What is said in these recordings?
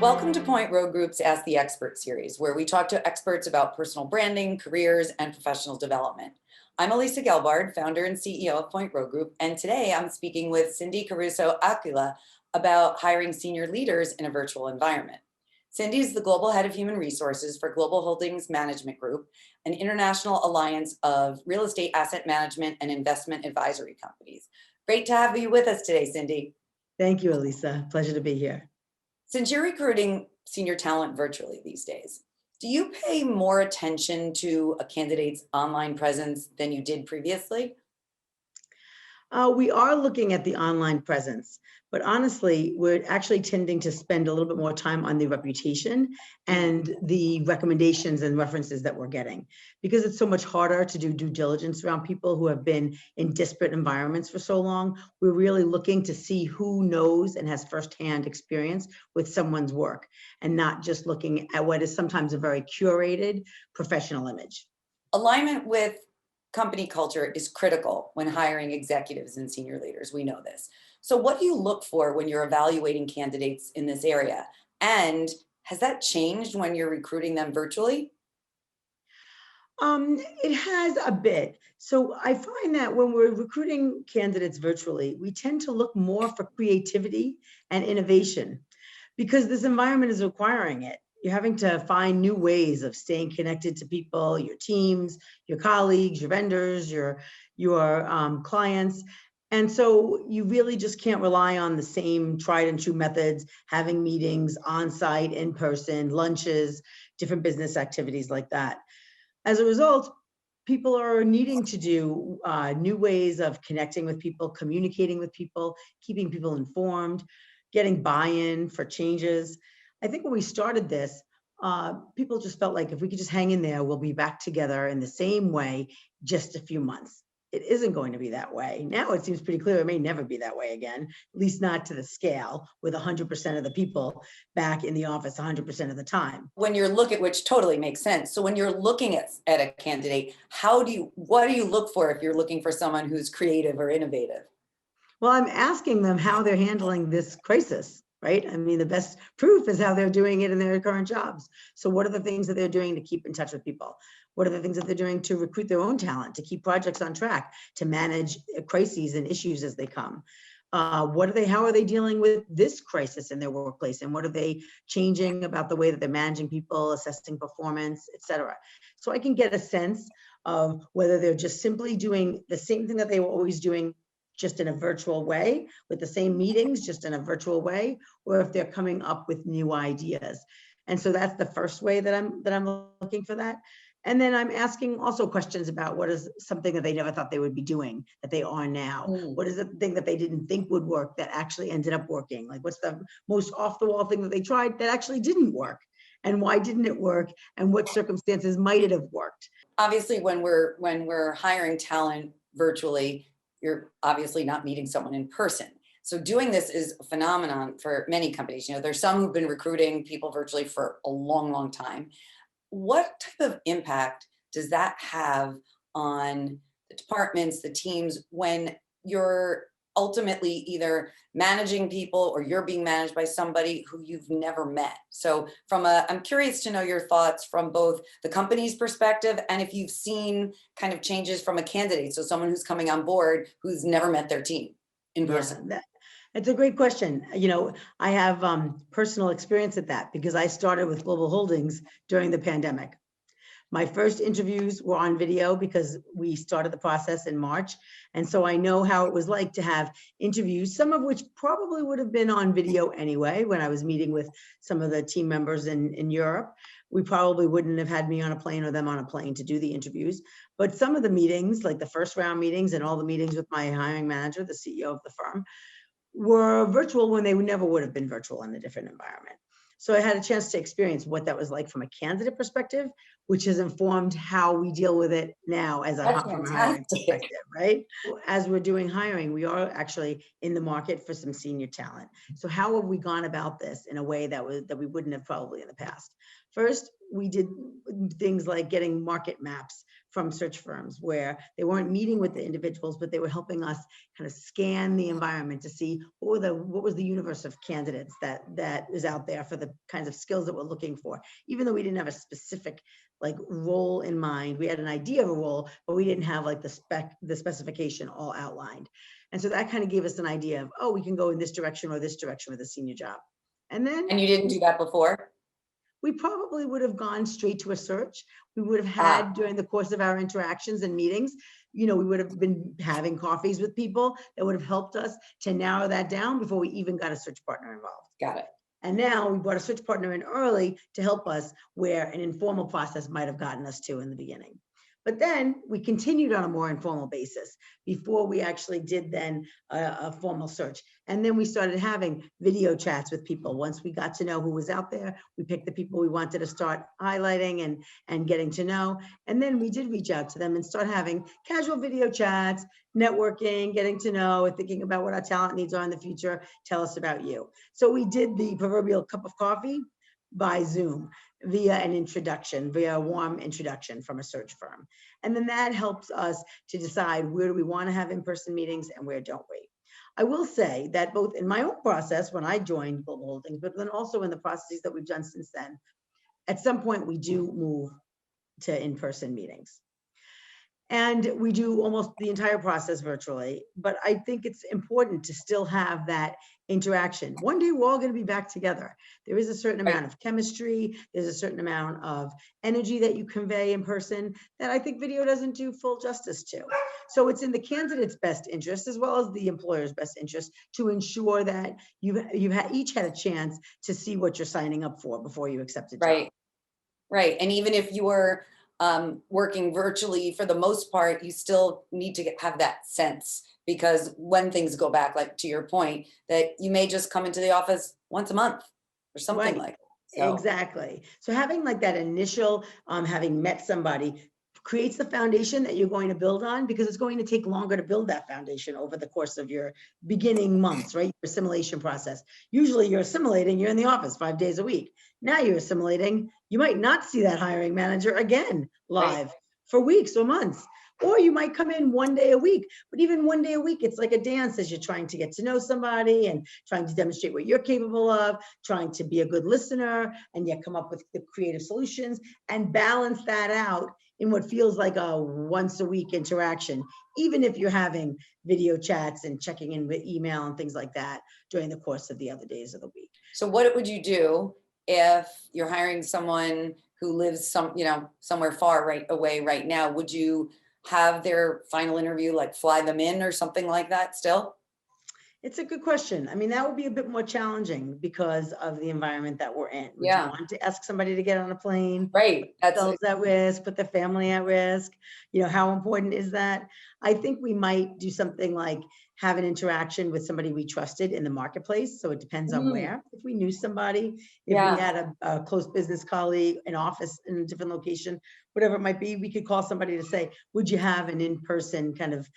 Welcome to Point Road Group's Ask the Expert series, where we talk to experts about personal branding, careers, and professional development. I'm Alyssa Gelbard, founder and CEO of Point Road Group, and today I'm speaking with Cindy Caruso Aquila about hiring senior leaders in a virtual environment. Cindy is the Global Head of Human Resources for Global Holdings Management Group, an international alliance of real estate asset management and investment advisory companies. Great to have you with us today, Cindy. Thank you, Alyssa. Pleasure to be here. Since you're recruiting senior talent virtually these days, do you pay more attention to a candidate's online presence than you did previously? We are looking at the online presence, but honestly, we're actually tending to spend a little bit more time on the reputation and the recommendations and references that we're getting, because it's so much harder to do due diligence around people who have been in disparate environments for so long. We're really looking to see who knows and has firsthand experience with someone's work, and not just looking at what is sometimes a very curated professional image. Alignment with company culture is critical when hiring executives and senior leaders. We know this. So what do you look for when you're evaluating candidates in this area? And has that changed when you're recruiting them virtually? It has a bit. So I find that when we're recruiting candidates virtually, we tend to look more for creativity and innovation because this environment is requiring it. You're having to find new ways of staying connected to people, your teams, your colleagues, your vendors, your clients. And so you really just can't rely on the same tried and true methods, having meetings on site, in person, lunches, different business activities like that. As a result, people are needing to do new ways of connecting with people, communicating with people, keeping people informed, getting buy-in for changes. I think when we started this, people just felt like if we could just hang in there, we'll be back together in the same way, just a few months. It isn't going to be that way. Now it seems pretty clear it may never be that way again, at least not to the scale with 100% of the people back in the office 100% of the time. When you're looking, which totally makes sense. So when you're looking at a candidate, what do you look for if you're looking for someone who's creative or innovative? Well, I'm asking them how they're handling this crisis, right? I mean, the best proof is how they're doing it in their current jobs. So what are the things that they're doing to keep in touch with people? What are the things that they're doing to recruit their own talent, to keep projects on track, to manage crises and issues as they come? How are they dealing with this crisis in their workplace? And what are they changing about the way that they're managing people, assessing performance, et cetera? So I can get a sense of whether they're just simply doing the same thing that they were always doing, just in a virtual way, with the same meetings, just in a virtual way, or if they're coming up with new ideas. And so that's the first way that I'm looking for that. And then I'm asking also questions about what is something that they never thought they would be doing that they are now. What is the thing that they didn't think would work that actually ended up working? Like, what's the most off the wall thing that they tried that actually didn't work? And why didn't it work? And what circumstances might it have worked? Obviously, when we're hiring talent virtually, you're obviously not meeting someone in person. So doing this is a phenomenon for many companies. You know, there's some who've been recruiting people virtually for a long, long time. What type of impact does that have on the departments, the teams, when you're ultimately either managing people or you're being managed by somebody who you've never met? So I'm curious to know your thoughts from both the company's perspective and if you've seen kind of changes from a candidate. So someone who's coming on board who's never met their team in person. Yeah, it's a great question. You know, I have personal experience at that because I started with Global Holdings during the pandemic. My first interviews were on video because we started the process in March. And so I know how it was like to have interviews, some of which probably would have been on video anyway. When I was meeting with some of the team members in Europe, we probably wouldn't have had me on a plane or them on a plane to do the interviews. But some of the meetings, like the first round meetings and all the meetings with my hiring manager, the CEO of the firm, were virtual when they never would have been virtual in a different environment. So I had a chance to experience what that was like from a candidate perspective, which has informed how we deal with it now as a hiring perspective, right? As we're doing hiring, we are actually in the market for some senior talent. So how have we gone about this in a way that we wouldn't have probably in the past? First, we did things like getting market maps from search firms where they weren't meeting with the individuals, but they were helping us kind of scan the environment to see what was the universe of candidates that is out there for the kinds of skills that we're looking for. Even though we didn't have a specific like role in mind, we had an idea of a role, but we didn't have like the specification all outlined. And so that kind of gave us an idea of, oh, we can go in this direction or this direction with a senior job. And then And you didn't do that before? we probably would have gone straight to a search. We would have had during the course of our interactions and meetings, we would have been having coffees with people that would have helped us to narrow that down before we even got a search partner involved. Got it. And now we brought a search partner in early to help us where an informal process might have gotten us to in the beginning. But then we continued on a more informal basis before we actually did then a formal search. And then we started having video chats with people. Once we got to know who was out there, we picked the people we wanted to start highlighting and getting to know. And then we did reach out to them and start having casual video chats, networking, getting to know, and thinking about what our talent needs are in the future. Tell us about you. So we did the proverbial cup of coffee by Zoom via an introduction, via a warm introduction from a search firm. And then that helps us to decide where do we want to have in-person meetings and where don't we. I will say that both in my own process when I joined Global Holdings, but then also in the processes that we've done since then, at some point we do move to in-person meetings. And we do almost the entire process virtually, but I think it's important to still have that interaction. One day we're all going to be back together. There is a certain amount of chemistry. There's a certain amount of energy that you convey in person that I think video doesn't do full justice to. So it's in the candidate's best interest as well as the employer's best interest to ensure that you've each had a chance to see what you're signing up for before you accept a job. Right. Right. And even if you were working virtually, for the most part, you still need to have that sense, because when things go back, like to your point, that you may just come into the office once a month or something like that. So. Exactly. So having like that initial, having met somebody creates the foundation that you're going to build on, because it's going to take longer to build that foundation over the course of your beginning months, right? Your assimilation process. Usually you're assimilating, you're in the office 5 days a week. Now you're assimilating, you might not see that hiring manager again live for weeks or months. Or you might come in 1 day a week, but even 1 day a week, it's like a dance as you're trying to get to know somebody and trying to demonstrate what you're capable of, trying to be a good listener, and yet come up with the creative solutions and balance that out in what feels like a once a week interaction, even if you're having video chats and checking in with email and things like that during the course of the other days of the week. So what would you do if you're hiring someone who lives somewhere far away right now? Would you have their final interview, like fly them in or something like that still? It's a good question. I mean, that would be a bit more challenging because of the environment that we're in. Would you want to ask somebody to get on a plane? Right. Put themselves at risk, put their family at risk. How important is that? I think we might do something like have an interaction with somebody we trusted in the marketplace. So it depends on where. If we knew somebody, if we had a close business colleague, an office in a different location, whatever it might be, we could call somebody to say, would you have an in-person kind of,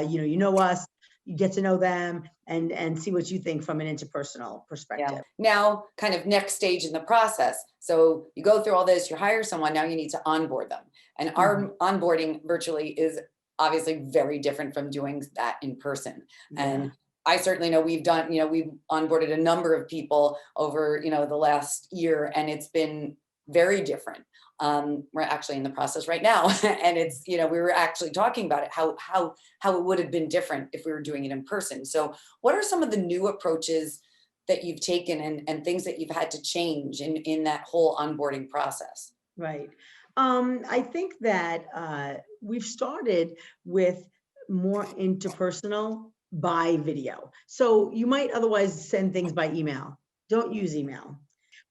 you know us, you get to know them and see what you think from an interpersonal perspective. Yeah. Now, kind of next stage in the process. So you go through all this, you hire someone, now you need to onboard them. And our onboarding virtually is obviously very different from doing that in person. And I certainly know we've onboarded a number of people over, the last year, and it's been very different. We're actually in the process right now, and it's, we were actually talking about it, how it would have been different if we were doing it in person. So what are some of the new approaches that you've taken and things that you've had to change in that whole onboarding process? Right. I think that we've started with more interpersonal by video. So you might otherwise send things by email. Don't use email.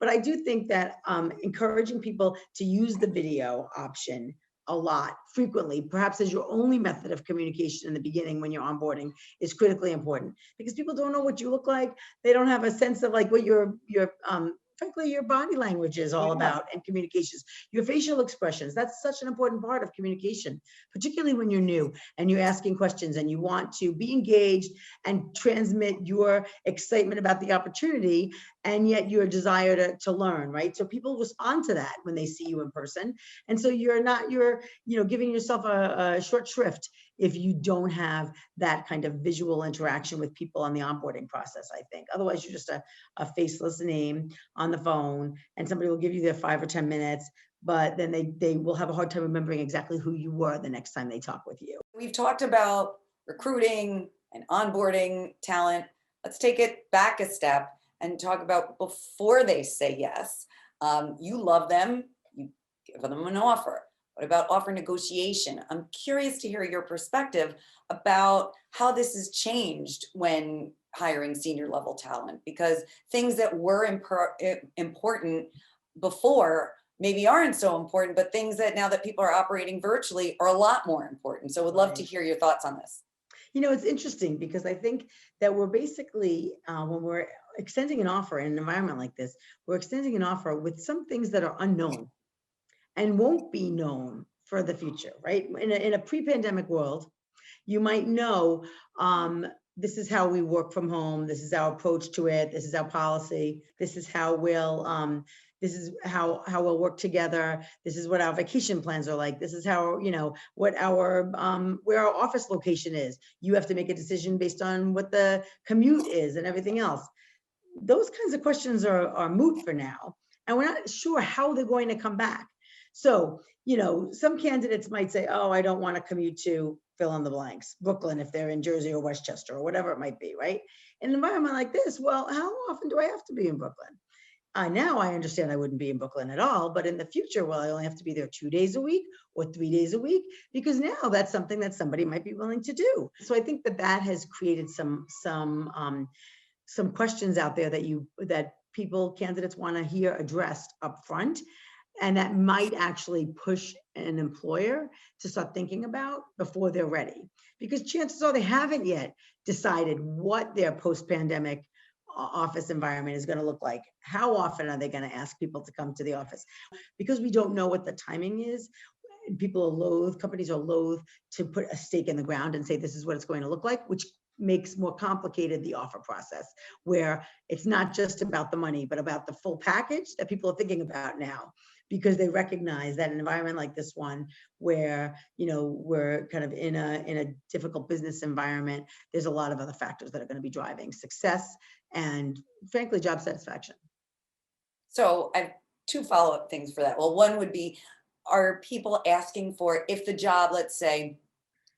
But I do think that encouraging people to use the video option a lot, frequently, perhaps as your only method of communication in the beginning when you're onboarding, is critically important, because people don't know what you look like. They don't have a sense of like what your frankly, your body language is all Yeah. about and communications, your facial expressions. That's such an important part of communication, particularly when you're new and you're asking questions and you want to be engaged and transmit your excitement about the opportunity and yet your desire to learn, right? So people respond to that when they see you in person. And so you're giving yourself a short shrift if you don't have that kind of visual interaction with people on the onboarding process, I think. Otherwise, you're just a faceless name on the phone and somebody will give you their 5 or 10 minutes, but then they will have a hard time remembering exactly who you were the next time they talk with you. We've talked about recruiting and onboarding talent. Let's take it back a step and talk about before they say yes. You love them, you give them an offer. What about offer negotiation? I'm curious to hear your perspective about how this has changed when hiring senior level talent, because things that were important before maybe aren't so important, but things that now that people are operating virtually are a lot more important. So would love to Right. hear your thoughts on this. It's interesting because I think that we're basically, when we're extending an offer in an environment like this, we're extending an offer with some things that are unknown and won't be known for the future, right? In a pre-pandemic world, you might know, this is how we work from home. This is our approach to it. This is our policy. This is how we'll work together. This is what our vacation plans are like. This is how, what where our office location is. You have to make a decision based on what the commute is and everything else. Those kinds of questions are moot for now. And we're not sure how they're going to come back. So, some candidates might say, oh, I don't want to commute to fill in the blanks, Brooklyn, if they're in Jersey or Westchester or whatever it might be, right? In an environment like this, well, how often do I have to be in Brooklyn? Now I understand I wouldn't be in Brooklyn at all, but in the future, well, I only have to be there 2 days a week or 3 days a week, because now that's something that somebody might be willing to do. So I think that has created some questions out there that candidates want to hear addressed up front, and that might actually push an employer to start thinking about before they're ready, because chances are they haven't yet decided what their post-pandemic office environment is going to look like. How often are they going to ask people to come to the office? Because we don't know what the timing is, companies are loath to put a stake in the ground and say, this is what it's going to look like, which makes more complicated the offer process, where it's not just about the money, but about the full package that people are thinking about now, because they recognize that an environment like this one, where, we're kind of in a difficult business environment, there's a lot of other factors that are going to be driving success and, frankly, job satisfaction. So I have two follow-up things for that. Well, one would be, are people asking for, if the job, let's say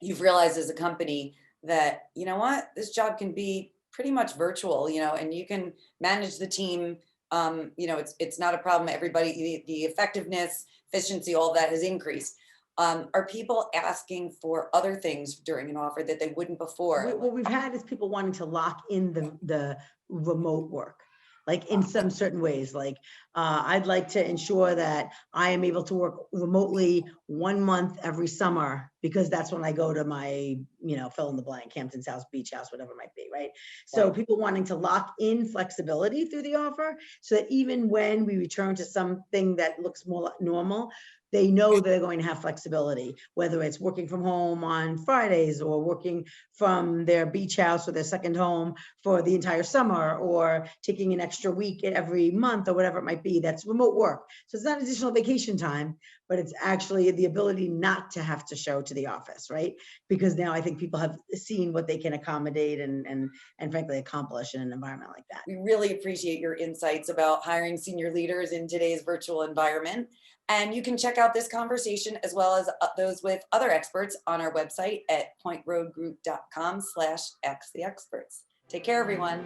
you've realized as a company that, you know what, this job can be pretty much virtual, and you can manage the team. It's not a problem. Everybody, the effectiveness, efficiency, all that has increased. Are people asking for other things during an offer that they wouldn't before? What we've had is people wanting to lock in the remote work, like in some certain ways. Like, I'd like to ensure that I am able to work remotely 1 month every summer, because that's when I go to my, fill in the blank, Hamptons House, Beach House, whatever it might be, right? So Right. people wanting to lock in flexibility through the offer, so that even when we return to something that looks more like normal, they know they're going to have flexibility, whether it's working from home on Fridays or working from their beach house or their second home for the entire summer, or taking an extra week every month or whatever it might be. That's remote work. So it's not additional vacation time, but it's actually the ability not to have to show to the office, right? Because now I think people have seen what they can accommodate and frankly accomplish in an environment like that. We really appreciate your insights about hiring senior leaders in today's virtual environment. And you can check out this conversation as well as those with other experts on our website at pointroadgroup.com/axtheexperts. Take care, everyone.